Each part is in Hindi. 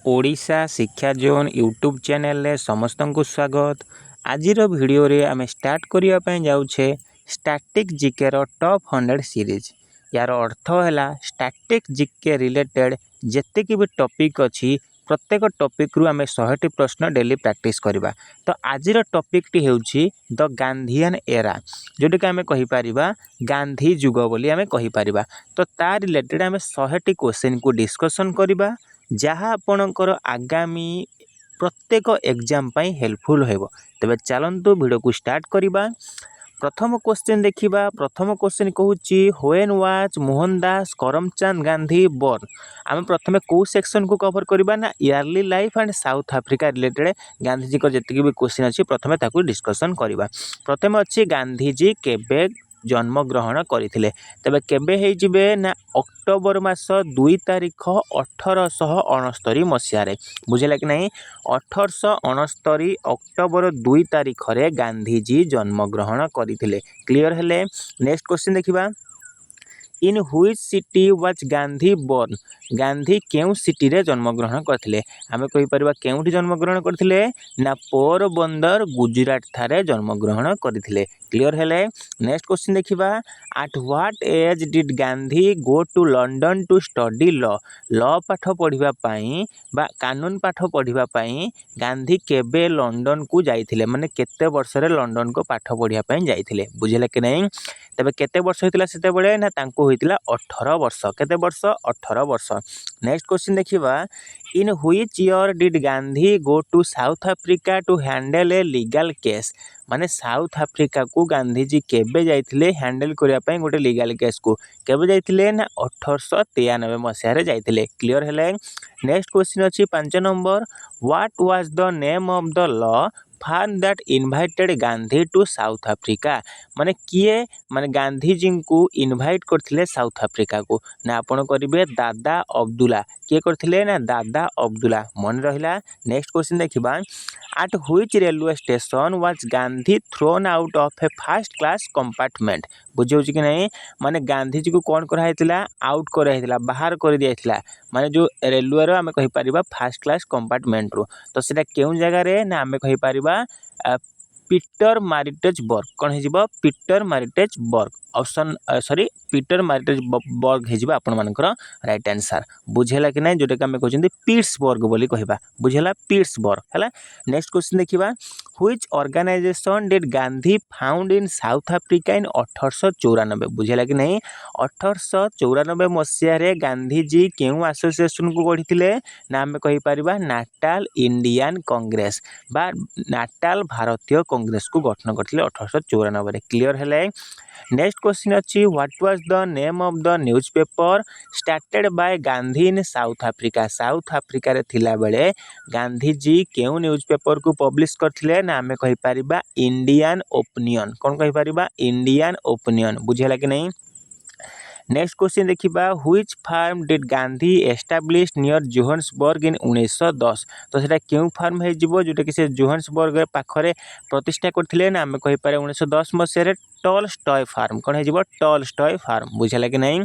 ओडिशा शिक्षा जोन यूट्यूब चैनल रे समस्त को स्वागत। आज वीडियो रे आम स्टार्ट करने जाऊे स्टैटिक जीके रो टॉप 100 सीरीज। यार अर्थ है स्टैटिक जीके रिलेटेड जेतिक भी टॉपिक अच्छी प्रत्येक टॉपिक रु आम 100टी प्रश्न डेली प्रैक्टिस करवा। तो आज टॉपिक टी होउछि द गांधीयन एरा, जोटा कि आम कहीपर गांधी जुग बोली आम कहीपर। तो ता रिलेटेड आम 100टी क्वेश्चन को डिस्कसन करवा, जहाँ आपणकर आगामी प्रत्येक एग्जाम पाई हेल्पफुल होब। तेबे चलंतु वीडियो को स्टार्ट करवा। प्रथम क्वेश्चन देखिबा। प्रथम क्वेश्चन कहूची when was Mohandas Karamchand Gandhi born. आम प्रथमे कौ सेक्शन को कवर करबा ना early life and South Africa related Gandhiji को जतिक भी क्वेश्चन अच्छी प्रथमे ताकू डिस्कसन करबा। प्रथमे अच्छी गांधीजी केबे जन्म ग्रहण करथिले। तबे केबे हे जिबे ना अक्टोबर मास 2 तारिख 1869 मसीह रे। बुझेला कि नहीं? 1869 अक्टोबर 2 तारिख रे गांधीजी जन्म ग्रहण करथिले। क्लियर हेले? नेक्स्ट क्वेश्चन देखिबा। In which city was Gandhi born. Gandhi केउ सिटी रे जन्म ग्रहण करथिले। आमे कहि परबा केउठी जन्म ग्रहण करथिले ना पोरबंदर गुजरात थारे जन्म ग्रहण करथिले। क्लियर हेले? नेक्स्ट क्वेश्चन देखिबा। At what age did Gandhi go to London to study law. Law पाठ पढ़िबा पई बा कानून पाठ पढ़िबा पई गांधी केबे लंडन को जाइथिले, माने केते वर्ष रे लंडन को पाठ पढ़िबा पई जाइथिले। बुझिले कि नहीं? तबे केते वर्ष होइतिला सेते बेले ना तांको होइतिला 18 वर्ष। केते वर्ष? 18 वर्ष। नेक्स्ट क्वेश्चन देखिबा। In which year did Gandhi go to South Africa to handle a legal case. माने साउथ अफ्रीका को गांधीजी केबे जाइथिले हैंडल करिया पई गोटे लीगल केस को। केबे जाइथिले ना 1893 मसीह रे जाइथिले। क्लियर हेले? नेक्स्ट क्वेश्चन अछि 5 number. What was the name of the law firm that invited Gandhi to South Africa. माने किए माने गांधीजी को इनवाइट करथिले साउथ अफ्रीका को ना आपण करिवे दादा अब्दुल्ला। किए करथिले ना दादा अब्दुल्ला। मन रहिला? नेक्स्ट क्वेश्चन देखिबा। At which railway station was Gandhi thrown out of a first class compartment. बुझौछि कि नहीं? माने गांधीजी को कौन करा हैतिला? आउट करा हैतिला, बाहर कर दिया हैतिला। माने जो रेलवे रो आमे कहि परिबा फर्स्ट क्लास कंपार्टमेंट रो। तो सेटा केउ जगह रे ना आमे कहि परिबा पीटर मारिटेजबर्ग। कौन है? पीटर मारिटेजबर्ग। ऑप्शन सॉरी पीटर मारिटेजबर्ग है आपण मानकर राइट आंसर। बुझेला कि नहीं? जोटा कि आमे कहउछन्ती पीट्सबर्ग बोली कहबा। बुझेला? पीट्सबर्ग हैला। नेक्स्ट क्वेश्चन देखिबा। Which organisation did Gandhi found in South Africa in 1894। बुझेला कि नहीं? 1894 मसीह रे गांधीजी केउ एसोसिएशन को गढ़िथिले ना आमे कहि परिबा नाटाल इंडियन कांग्रेस बा नाटाल भारतीय कांग्रेस को गठन करथिले 1894 रे। क्लियर हेले? नेक्स्ट क्वेश्चन अछि what was the name of the newspaper started by Gandhi in South Africa. South Africa रे थिला बेले गांधीजी केउ न्यूज़पेपर को पब्लिश करथिले ना आमे कहि परिबा इंडियन ओपिनियन। कोन कहि परिबा? Indian opinion. बुझेला कि नहीं? नेक्स्ट क्वेश्चन देखिबा। Which farm did Gandhi establish near Johannesburg in 1910। तो सेटा केउ फार्म हे जिवो जोटा कि से जोहान्सबर्ग पाखरे प्रतिष्ठा करथिले ना आमे कहि पारे 1910 मसीह रे टॉलस्टॉय फार्म। कोन हे जिवो? Tolstoy farm. बुझला कि नहीं?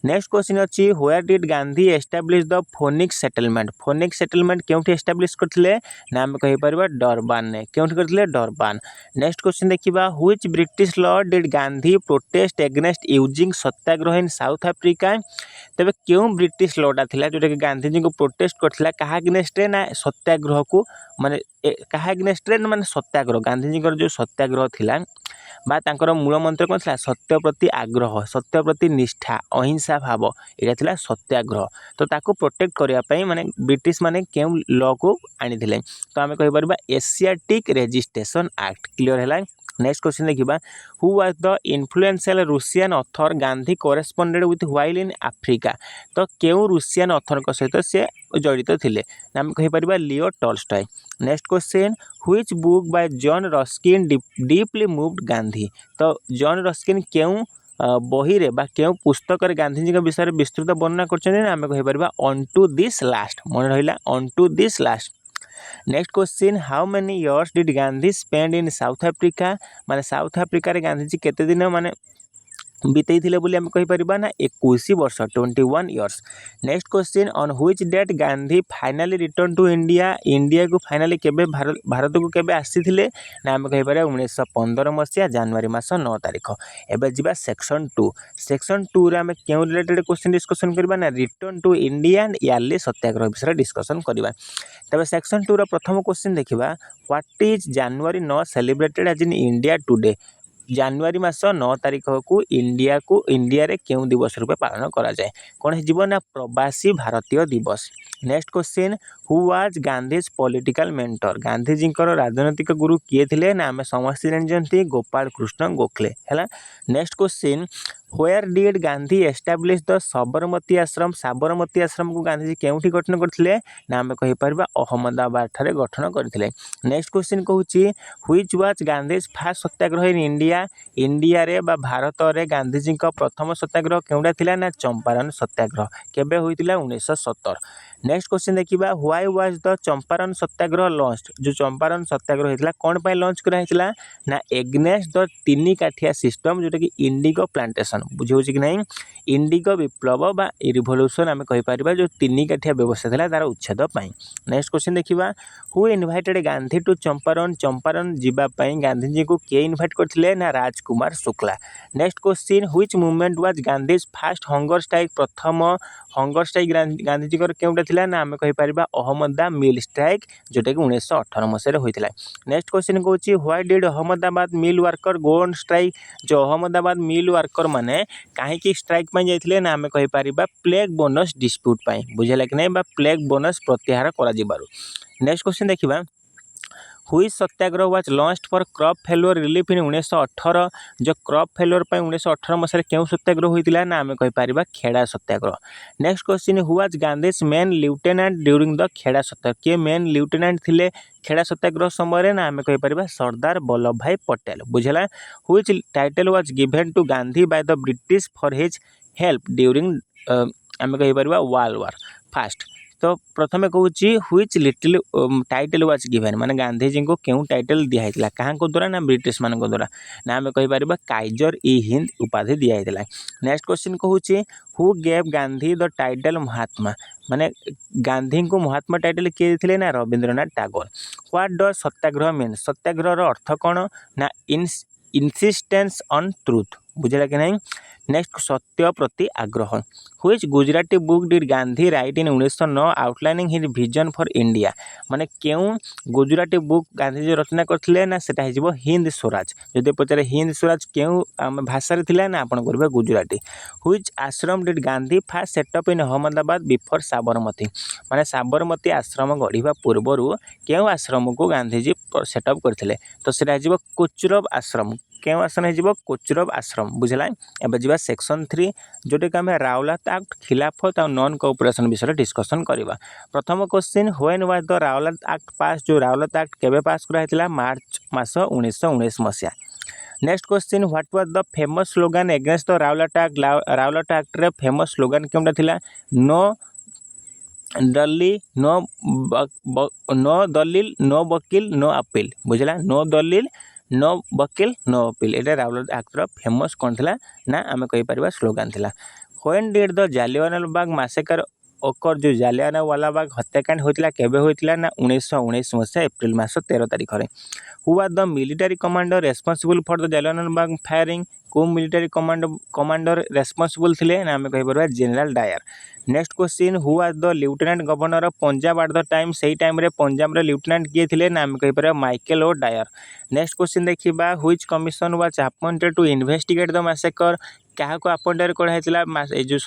नेक्स्ट क्वेश्चन अछि where did Gandhi establish the Phoenix settlement. Phoenix settlement केउठी एस्टाब्लिश करथिले ना आमे कहि पारबा डरबान ने। केउठी करथिले? डरबान। नेक्स्ट क्वेश्चन देखिबा। Which British law did Gandhi protest against using satyagraha in South Africa. तबे केउ ब्रिटिश लॉटा थिला जोटा कि गांधीजी को प्रोटेस्ट करथिला काहा अगेंस्ट रे ना सत्याग्रह को, माने काहा अगेंस्ट रे माने सत्याग्रह। गांधीजी को जो सत्याग्रह थिला बा तांकर मूल मंत्र कोन थिला? सत्य प्रति आग्रह, सत्य प्रति निष्ठा, अहिंसा भाव। एटा थिला सत्याग्रह। तो ताको प्रोटेक्ट करिया पई माने ब्रिटिश माने केउ लॉ को आनी थिले। तो आमे कहि परबा एशियाटिक रेजिस्ट्रेशन एक्ट। क्लियर हैला? नेक्स्ट क्वेश्चन देखिबा। Who was the influential Russian author Gandhi corresponded with while in Africa. तो केउ रूसियन ऑथर को सहित से जड़ित थिले ना आमे कहि परबा Leo Tolstoy. Next question. Which book by John Ruskin deeply moved Gandhi. तो जॉन रस्किन केउ बही रे बा केउ पुस्तक रे गांधीजी के विषय विस्तृत वर्णना करछन ना आमे कहि परबा ऑन टू दिस लास्ट। मन रहिला? Unto this last. Next question. How many years did Gandhi spend in South Africa. माने साउथ अफ्रीका रे गांधीजी केते दिन माने बीतेइथिले बोली आम कहीपर ना 21 वर्ष 21 years. Next question on which date Gandhi finally return to India India को फाइनाली केबे भारत को केबे आसीथिले ना आम कहीपर 1915 मसीहा जनवरी मास 9 तारिख। एबे जिबा सेक्शन 2 सेक्शन 2 रे आम क्यों रिलेटेड क्वेश्चन डिस्कशन करबा ना रिटर्न टू इंडिया एंड यार्ली सत्याग्रह विषय डिस्कशन करबा। तबे सेक्शन 2 रो प्रथम क्वेश्चन देखिबा what is January 9 celebrated as in India today. जनवरी मास 9 तारिख को इंडिया रे क्यों दिवस रूपे पालन करा जाए कौन हो ना प्रवासी भारतीय दिवस। Next question who was Gandhi's political mentor Gandhiji राजनैतिक गुरु किए थे ना आम समस्त जानते गोपाल कृष्ण गोखले है। Next question where did Gandhi establish the Sabarmati आश्रम को गांधीजी केउठी गठन करथिले ना आम कहीपर अहमदाबाद ठारे गठन करथिले। नेक्स्ट क्वेश्चन कहूँ which was Gandhi's fast Satyagraha in India रे बा भारत रे गांधीजी प्रथम सत्याग्रह केउटा थिला ना चंपारण सत्याग्रह केबे होइतिला 1917। नेक्स्ट क्वेश्चन देखिबा why was the Champaran Satyagraha launched जो चंपारण सत्याग्रह होइतिला कोन पय लॉन्च करा हितिला ना एग्नेस्ट द तीनी काठिया सिस्टम जोटा कि इंडिगो प्लांटेशन बुझे कि नहीं इंडिगो विप्लव बा रिवोल्यूशन आम कहीपर जो तीनी काठिया व्यवस्था था तार उच्छेद पाई। नेक्स्ट क्वेश्चन देखिबा who invited Gandhi to Champaran जीवाई गांधीजी को किए इनवाइट करथिले ना Rajkumar Shukla. Next question which movement was Gandhi's fast hunger strike प्रथम हंगर स्ट्राइक गांधीजी केउटा थिला ना आम कहीपर अहमदा मिल स्ट्राइक जोटा कि 1918 मसीह होता। नेक्स्ट क्वेश्चन कहूँ why did Ahmedabad mill worker go on strike जो अहमदाबाद मिल वर्कर माने कहीं स्ट्राइक में जाइथिले ना आम कहीपर प्लेग बोनस डिस्प्यूट पाई बुझेला कि नहीं प्लेग बोनस प्रत्याहार करा जिबारु। नेक्स्ट क्वेश्चन देखिबा which satyagraha was launched for crop failure relief in 1918 जो क्रॉप फेल्योर पर 1918 मसीह क्यों सत्याग्रह होता ना आम कहीपर Kheda satyagraha. Next question who was Gandhi's main lieutenant during the Kheda satyagraha किए मेन लिeutenant थिले खेड़ा सत्याग्रह समय ना आम कहीपर सरदार वल्लभ भाई पटेल बुझेला। Which title was given to Gandhi by the British for his help during um कहीपर वर्ल्ड वार फास्ट। तो प्रथमे कहूँ which little title was given माने गांधीजी को क्यों टाइटल दिखाई क्या द्वारा ना ब्रिटिश मान द्वारा ना आम कहीपर काइजर ई हिंद उपाधि दिखाई। नेक्स्ट क्वेश्चन कहूँ who gave Gandhi the title Mahatma माने गांधी को महात्मा टाइटल किए थे ना Rabindranath Tagore. What does satyagraha mean satyagraha अर्थ कौन ना इंसिस्टेंस ऑन ट्रुथ बुझेगा कि नहीं। नेक्स्ट सत्य प्रति आग्रह which Gujarati book did Gandhi right in 1909 outlining his vision for India माने क्यों गुजराती बुक गांधीजी रचना करथिले ना सेटा हिजबो हिंद स्वराज जदि पचारे हिंद स्वराज क्यों भाषा थिला ना आपण करबे गुजराती। व्हिच आश्रम did Gandhi fast setup in Ahmedabad before Sabarmati माने साबरमती आश्रम गढ़िबा पूर्वरु क्यों आश्रम को गांधीजी सेटअप करथिले तो सेटा हिजबो कोचरब आश्रम क्यों आश्रम हिजबो कोचरब आश्रम बुझला। एबे जिबा सेक्शन 3 जोटे कि आमे रावलात एक्ट खिलाफत और नॉन कोऑपरेशन विषय डिस्कशन करिबा। प्रथम question when was the Rowlatt act pass जो रावलात एक्ट केबे पास करा हितला मार्च मास 1919 मसिया। Next question what was the famous slogan against the Rowlatt act रे फेमस स्लोगन केउटा थिला no dalil no vakil no appeal बुझला no dalil no vakil no appeal एटा रावलाट एक्टर फेमस कौन थिला ना आम कहीपर स्लोगान थिला। When did the Jallianwala Bagh massacre occur जो जालियानवाला बाग हत्याकांड होता केबे होता ना 1919 मसीहा एप्रिल मास 13 तारिख में। Who are the military commander responsible for the Jallianwala Bagh firing को मिलिटरी कमांडर रेस्पॉन्सिबल थिले ना आम कहीपर general Dyer. Next question who are the lieutenant governor of Punjab at the time से टाइम रे पंजाब रे लेफ्टिनेंट किए थिले ना आम कहीपर Michael O'Dwyer. Next question देखिबा which commission was appointed to investigate the massacre क्या को अपॉइंटेड कराइला जो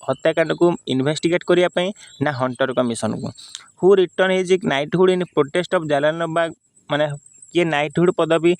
हत्याकांड को इन्वेस्टिगेट करने ना हंटर कमिशन को। Who return his knighthood in protest of Jallianwala Bagh माने किए नाइटहुड पदवी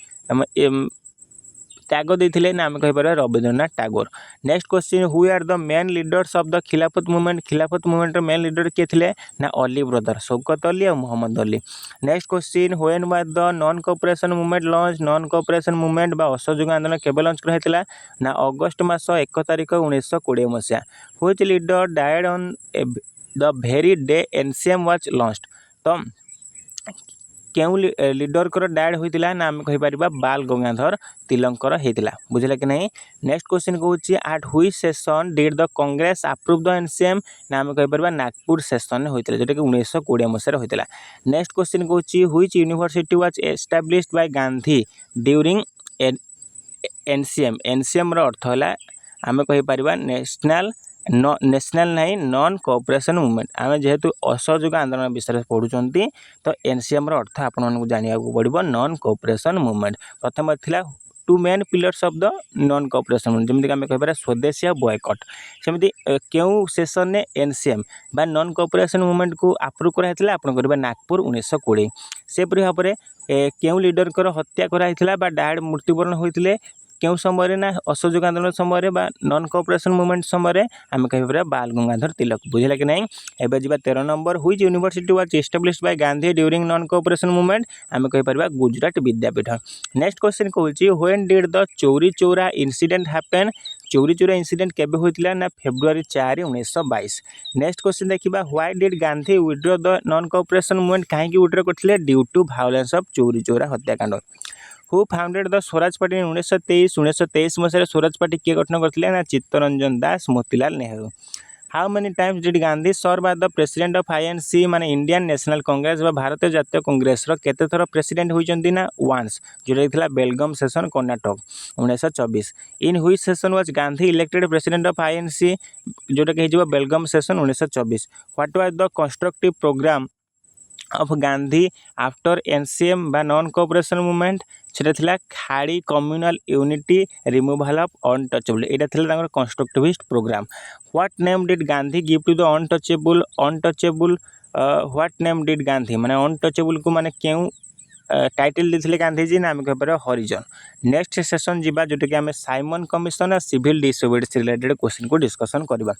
त्याग देते ना आम कहीपर Rabindranath Tagore. Next question who are the main leaders of the Khilafat movement main leader किए थे ना अली ब्रदर शौकत अली और Mohammad Ali. Next question when was the non cooperation movement launch non cooperation movement बा असहयोग आंदोलन केबे लॉन्च कराइला ना अगस्त मास 1 तारिख 1920 मसीहा। Which leader died on the very day NCM was launched तो केउ लीडर कर डायड होता ना आम कहीपर बाल गंगाधर तिलकर होता बुझे कि नहीं। नेक्स्ट क्वेश्चन कहूँ आट हुई session did the Congress approve the NCM ना आम कहीपर नागपुर सेसन होता जोटा कि 1920 मसीह होता। नेक्स्ट क्वेश्चन कहूँ which university was established by Gandhi during NCM. NCM अर्थ है आम कहीपर नेशनल नहीं नॉन कोऑपरेशन मूवमेंट। आम जेहेतु असहयोग आंदोलन विषय पढ़ुं तो एनसीएम अर्थ आपको जानवा पड़ो नॉन कोऑपरेशन मूवमेंट। प्रथम था two main pillars of the non cooperation movement जमीक आम कहीपर स्वदेशी बॉयकट सेमती क्यों सेसन ने एनसीएम बा नॉन कोऑपरेशन मूवमेंट को अप्रूव कराइला आप नागपुर 1920। सेपरी भाव में क्यों लीडर कर हत्या कराइला बा डायड मृत्युवरण होते क्यों समय ना असहयोग आंदोलन समय नॉन कोऑपरेशन मूवमेंट समय आम कहीपर बाल गंगाधर तिलक बुझे कि नहीं। एवं जी 13 number which university was established by Gandhi during non cooperation movement आम कहीपर गुजरात विद्यापीठ। नेक्स्ट क्वेश्चन कहूँ when did the Chauri Chaura incident happen. Chauri Chaura incident केबे होइतिला ना फेब्रुआरी 4 1922। नेक्स्ट क्वेश्चन देखिबा why did Gandhi withdraw the non cooperation movement कहीं विथड्रॉ करथिले due to violence of Chauri Chaura हत्याकांड। Who founded the Swaraj party 1923 मसीह स्वराज पार्टी किए गठन करथिले ना Chittaranjan Das Motilal Nehru. How many times did Gandhi serve as the president of INC माने इंडियन नेशनल कांग्रेस व भारतीय जातीय कांग्रेस केते थर प्रेसिडेंट होइचंती ना वंस जोटा थिला बेलगाम session Karnataka 1924। In which session was Gandhi elected president of INC जोटा कि हिजो Belgaum session 1924। What was the constructive programme of Gandhi after NCM बा नॉन कोऑपरेशन मूवमेंट सेटा थिला khadi communal unity removal of untouchable एटा थिला constructivist programme. What name did Gandhi give to the untouchable what name did Gandhi माने अनटचेबल को माने क्यों टाइटल देथिले गांधी जी ना आम कहीपर हरिजन। नेक्स्ट सेशन जीवा जोटा कि आम साइमन कमिशन और सिविल डिसोबेडियंस रिलेटेड क्वेश्चन को डिस्कशन करबा।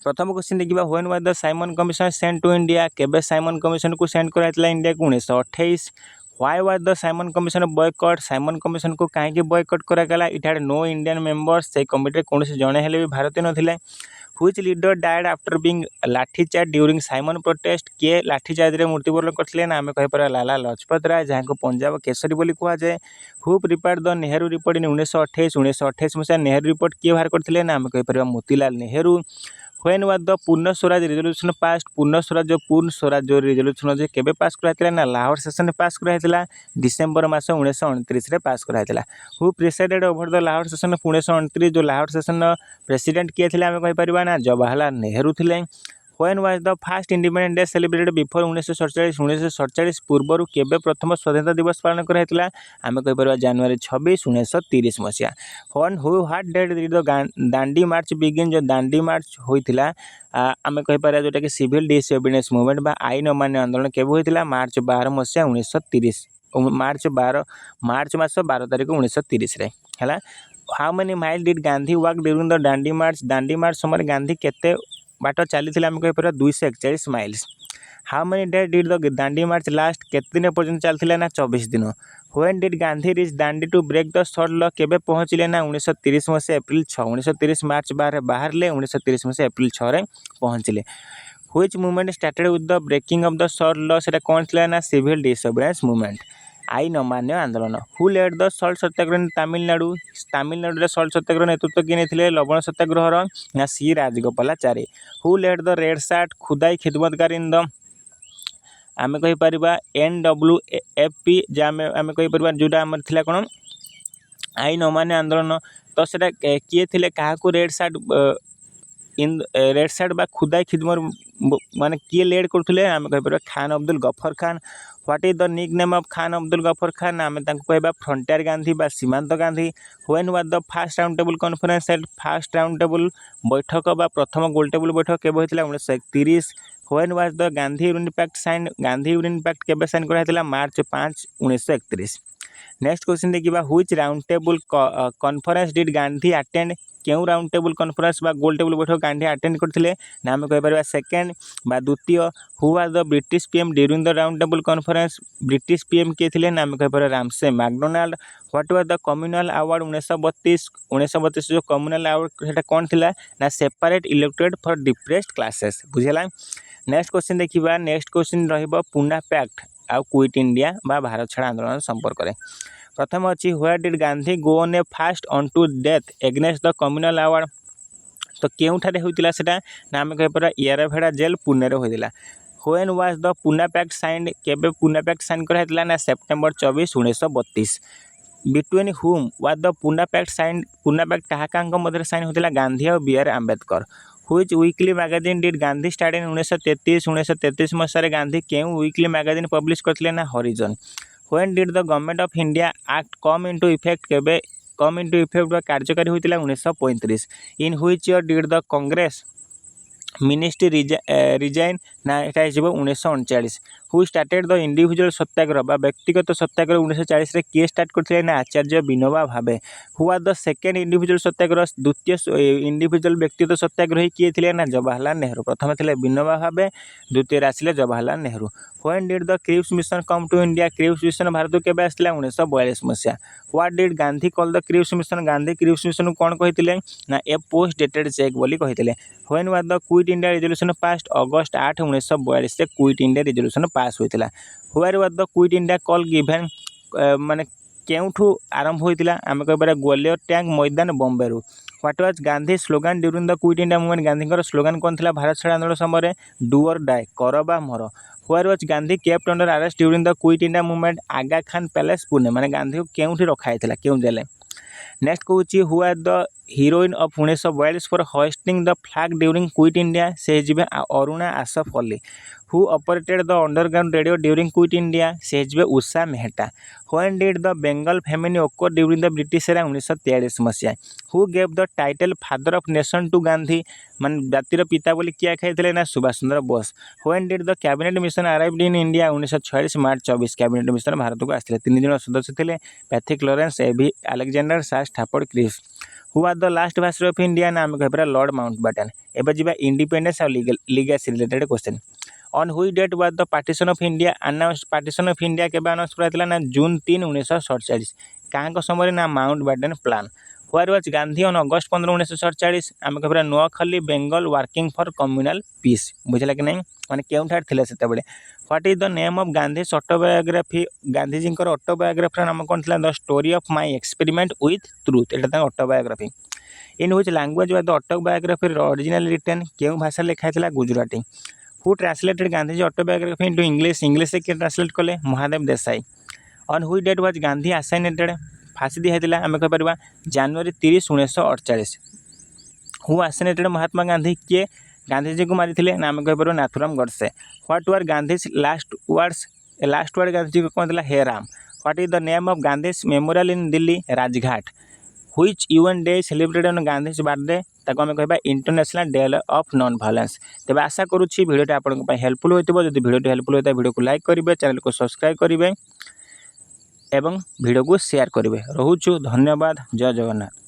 प्रथम क्वेश्चन देखिए when was the Simon commission send to India केबे साइमन कमिशन को सेंड कराइतला इंडिया को 1928। Why was the Simon commission boycott Simon commission को कहीं बॉयकट करागला it had no Indian members से कमिटी कौन से जड़े हेले भी भारतीय नथिले। Which leader died after being lathi charge during Simon protest किए लाठीचार्ज रे मृत्युवरण करथिले ना आम कहीपर लाला लजपत राय जहाँ को पंजाब केसरी बोली कहा जाए। Who prepared the Nehru report in 1928 मसीहा नेहरू रिपोर्ट किए बाहर करथिले ना आम कहीपर Motilal Nehru. When was the Purna Swaraj resolution pass पूर्ण स्वराज जो रिजोल्यूशन जे केबे पास कराइतला ना लाहौर सेशन में पास कराइतला डिसेंबर मास 1929 रे पास कराइतला। Who president over the Lahore session 1929 जो लाहौर सेशन प्रेसिडेंट किए थे आम कहीपर ना जवाहरलाल नेहरू थिले। When was the first independence day celebrated before 1947 पूर्व केबे प्रथम स्वाधीनता दिवस पालन कराइतला आम कहीपर जनवरी 26 1930 मसीहा। When who what date did the Dandi march begin जो दांडी मार्च होइतिला आम कहीपर जोटा कि सिविल डिसोबेडियंस मूवमेंट बा आईन अमान्य आंदोलन केबे होइतिला मार्च 12 मसीहा 1930 मार्च मास 12 तारिख 1930 रे हैला। How many mile did Gandhi walk during the Dandi march समय गांधी केते बाट चली आम कहीपर 241 miles. How many days did the Dandi march last केते दिन पर्यंत चलता ना 24 दिन। When did Gandhi reach Dandi to break the salt law केबे पहुँचले ना 1930 मसीहा एप्रिल 6 1930 मार्च 12 बाहर 1930 मसीहा एप्रिल 6 रे पहुँचले। Which movement started with the breaking of the salt law सेटा कौन थिला ना सिविल डिसोबेडियंस मूवमेंट आईन अमान्य आंदोलन। Who led the salt Satyagraha in Tamil Nadu salt Satyagraha नेतृत्व किए नहीं लवण सत्याग्रह ना C Rajagopalachari. Who led the red shirt Khudai Khidmatgar in the आम कहीपर NWFP आम कहीपर जोटा आम थिला कौन आईन अमान्य आंदोलन तो सेटा किए थिले काहाकू रेड सार्ट बा खुदाई खिदमत माने किए लेड करथुले आम कहीपर Khan Abdul Ghaffar Khan. What is the nick name of Khan Abdul Ghaffar Khan आम कहबा फ्रंटियर गांधी बा सीमांत Gandhi. When was the first round table conference एट फर्स्ट राउंड टेबल बैठक बा प्रथम गोल टेबल बैठक केबे होइतिला 1931। When was the Gandhi Irwin pact sign Gandhi Irwin pact केबे साइन कराइतिला मार्च 5 1931। नेक्स्ट क्वेश्चन देखिबा which round table conference did Gandhi attend क्यों राउंड टेबल कॉन्फ्रेंस बा गोल टेबल बैठक गांधी अटेंड करथिले ना आम कहीपर सेकेंड बा द्वितीय। Who was the British PM during the round table conference British PM किए थिले ना आम कहीपर Ramsay MacDonald. What was the communal award 1932 जो कम्युनल अवार्ड सेटा कौन थिला ना separate elected for depressed classes बुझेला। नेक्स्ट क्वेश्चन देखिबा नेक्स्ट क्वेश्चन रहिबो पूना पैक्ट आउ क्विट इंडिया बा भारत छाड़ आंदोलन संपर्क में। प्रथम अच्छी where did Gandhi go on a fast on to death against the communal award. तो केउठारे होइतिला सेटा ना आम कहीपर येरभेड़ा जेल पुणे होइतिला। When was the Poona pact signed केबे पुना पैक्ट साइन कराइतिला ना September 24 1932। Between whom was the Poona pact sign Poona pact काहाकांक मध्य साइन होइतिला गांधी और B R. Ambedkar. Which weekly magazine did Gandhi start in 1933 मसीह गांधी केउ वीकली मैगजीन पब्लिश करथिले ना Harijan. When did the government of India act come into effect केबे कम इनटू इफेक्ट कार्यकारी होइतिला 1935। इन which year did the Congress ministry resign ना এটা হিসেবে 1939। हु स्टार्टेड द इंडिविजुअल सत्याग्रह बा व्यक्तिगत सत्याग्रह 1940 रे किए स्टार्ट करथिले ना Acharya Vinoba Bhave. Who was the second individual Satyagraha द्वितीय इंडिविजुअल व्यक्तिगत सत्याग्रही किए थिले ना जवाहरलाल नेहरू। प्रथम थिले विनोबा भावे द्वितीय आसिले Jawaharlal Nehru. When did the Cripps mission come to India Cripps mission Bharat को केबे आसिला 1942 मसिया। What did Gandhi call the Cripps mission Gandhi Cripps mission कोन कहिथिले ना ए पोस्ट डेटेड चेक बोली कहिथिले। When was the quit India resolution passed August 8 1942 से क्विट इंडिया रेजोल्यूशन पास होइतिला। Where was the quit India call given माने केउठू आरंभ होइतिला आमे कहबरा ग्वालियर टैंक मैदान बॉम्बे रु। What was Gandhi slogan during the quit India movement Gandhi slogan कौन थिला भारत छाड़ आंदोलन समय डू और डाई कर बा मर। Where was Gandhi kept under arrest during the quit India Movement Aga Khan palace Pune माने गांधी को केउठी रखा हैतिला केउ जेले। नेक्स्ट कहूँ who are the heroine of 1942 for hoisting the flag during quit India से जीवे Aruna Asaf Ali. Who operated the underground radio during quit India से जीवे Usha Mehta. When did the Bengal famine occur during the British era 1943 मसीहा। Who gave the title father of nation to Gandhi मान जातिर पिता बोली किया खाई ना Subhas Chandra Bose. When did the cabinet mission arrived in India 1946 March 24 cabinet mission Bharat को आसते। 3 जन सदस्य थे Pethick Lawrence A V Alexander sir Stafford Cripps. Who are the last viceroy of India ना आम कह लॉर्ड माउंटबेटन। एबे जीवा इंडिपेंडेंस और legacy related question. On which date was the partition of India announce partition of India के अनाउंस कराइतिला ना जून 3 1947 काहां समय ना Mountbatten plan. Where was Gandhi on August 15 1947 आम कह Noakhali Bengal working for communal peace. बुझला कि नहीं माने केउठार थिले सेते बेले। What is the name of Gandhi's autobiography Gandhiji autobiography नाम कौन थिला the story of my experiment with truth एटा autobiography. In which language was the autobiography original written केउ भाषा लिखा थिला Gujarati. Who translated Gandhiji autobiography into English English से ट्रांसलेट कले Mahadev Desai. On which date was Gandhi assassinated फांसी दिया आम कहीपर जनवरी 30 1948। हु असाइनेटेड महात्मा गांधी किए गांधीजी को मारी ना आम कहीपर Nathuram Godse. What were Gandhi's last word Gandhiji को कौन हे Ram. What is the name of Gandhi's memorial in Delhi Rajghat. Which UN day celebrated on Gandhi's birthday ताको आम कहबा international day of non violence. तेज आशा करुच्ची भिडियोटी आपन हेल्पफुल होइतिबो। जदि भिडियोटी हेल्पफुल होता है भिडियो को लाइक करेंगे चैनल को सब्सक्राइब करेंगे एवं भिडियो को शेयर करेंगे। रोचु धन्यवाद। जय जगन्नाथ।